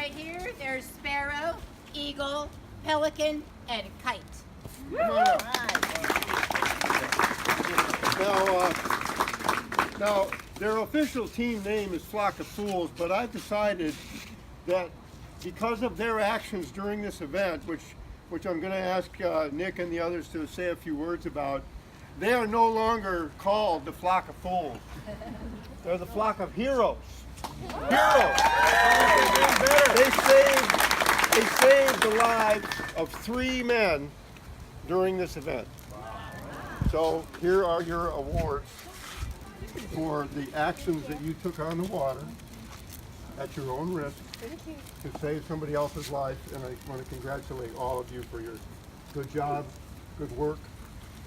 right here. There's sparrow, eagle, pelican, and kite. Come on up. Now, their official team name is Flock of Fools, but I've decided that because of their actions during this event, which I'm going to ask Nick and the others to say a few words about, they are no longer called the Flock of Fools. They're the Flock of Heroes. Heroes. They saved the lives of 3 men during this event. So here are your awards for the actions that you took on the water at your own risk to save somebody else's life, and I want to congratulate all of you for your good job, good work.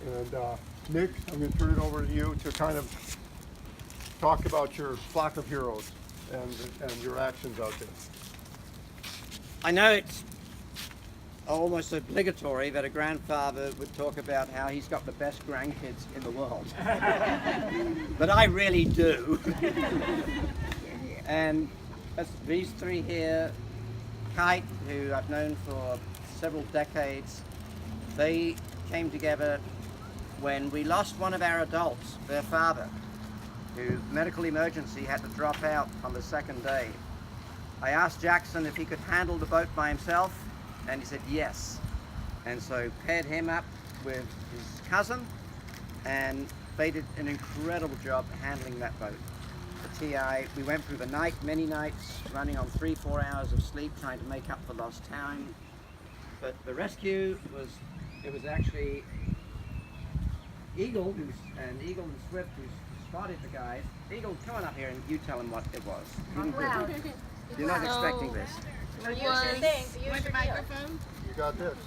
And Nick, I'm going to turn it over to you to kind of talk about your Flock of Heroes and your actions out there. I know it's almost obligatory that a grandfather would talk about how he's got the best grandkids in the world. But I really do. And these 3 here, Kite, who I've known for several decades, they came together when we lost one of our adults, their father, whose medical emergency had to drop out on the 2nd day. I asked Jackson if he could handle the boat by himself, and he said yes. And so paired him up with his cousin, and they did an incredible job handling that boat. The TI, we went through the night, many nights, running on 3-4 hours of sleep, trying to make up for lost time. But the rescue was actually Eagle and Swift who spotted the guys. Eagle, come on up here and you tell him what it was. Wow. You're not expecting this. Use your thing. Use your microphone. You got this.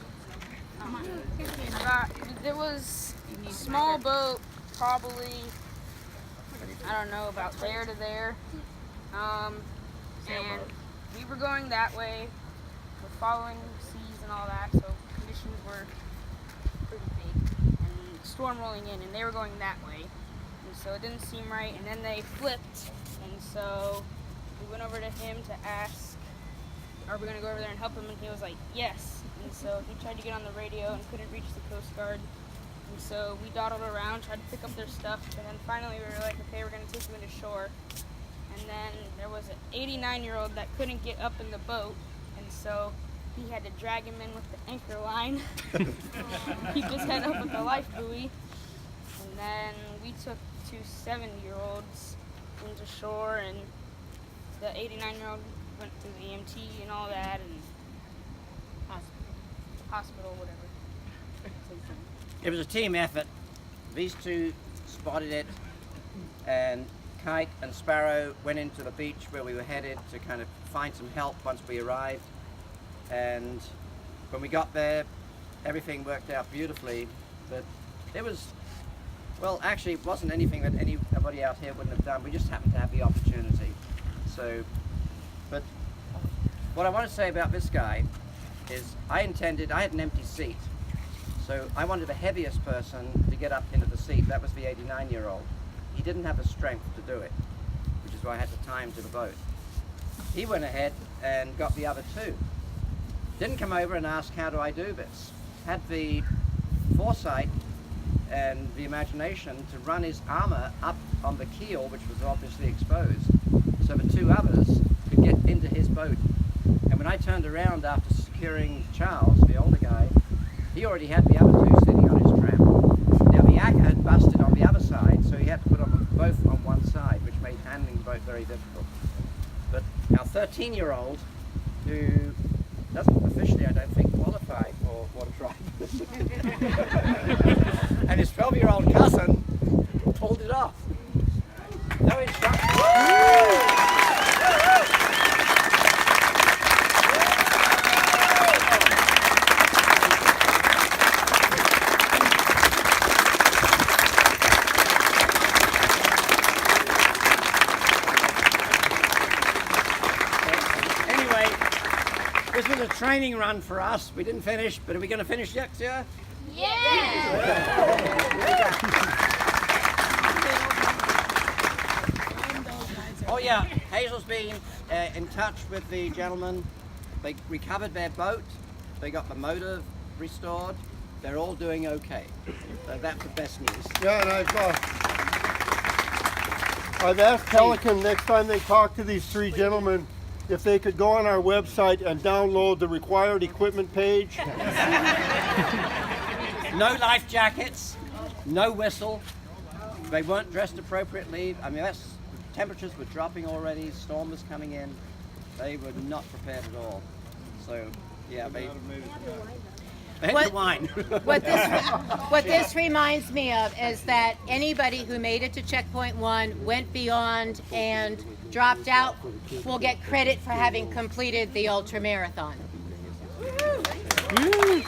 There was a small boat, probably, I don't know, about there to there. And we were going that way. We're following seas and all that, so conditions were pretty big. And storm rolling in, and they were going that way. And so it didn't seem right, and then they flipped. And so we went over to him to ask, are we going to go over there and help him? And he was like, yes. And so he tried to get on the radio and couldn't reach the Coast Guard. And so we dawdled around, tried to pick up their stuff, and then finally we were like, okay, we're going to take them into shore. And then there was an 89-year-old that couldn't get up in the boat, and so he had to drag him in with the anchor line. Keep his head up with the life buoy. And then we took 2 70-year-olds into shore, and the 89-year-old went through the EMT and all that, and hospital, whatever. It was a team effort. These 2 spotted it, and Kite and Sparrow went into the beach where we were headed to kind of find some help once we arrived. And when we got there, everything worked out beautifully. But it was, well, actually, it wasn't anything that anybody out here wouldn't have done. We just happened to have the opportunity. So, but what I want to say about this guy is I had an empty seat. So I wanted the heaviest person to get up into the seat. That was the 89-year-old. He didn't have the strength to do it, which is why I had to tie him to the boat. He went ahead and got the other 2. Didn't come over and ask, how do I do this? Had the foresight and the imagination to run his armor up on the keel, which was obviously exposed, so the 2 others could get into his boat. And when I turned around after securing Charles, the older guy, he already had the other 2 sitting on his tram. Now the anchor had busted on the other side, so he had to put them both on one side, which made handling the boat very difficult. But our 13-year-old, who doesn't officially, I don't think, qualify for water tribe, and his 12-year-old cousin pulled it off. No instruction. This was a training run for us. We didn't finish, but are we going to finish next year? Yeah! Oh yeah, Hazel's been in touch with the gentleman They recovered their boat. They got the motor restored. They're all doing okay. So that's the best news. Yeah, and I've asked Pelican next time they talk to these three gentlemen if they could go on our website and download the required equipment page. No life jackets, no whistle. They weren't dressed appropriately. I mean, temperatures were dropping already. Storm was coming in. They were not prepared at all. So, yeah, they had What- the wine. What this reminds me of is that anybody who made it to checkpoint 1, went beyond, and dropped out will get credit for having completed the ultra marathon. Woo!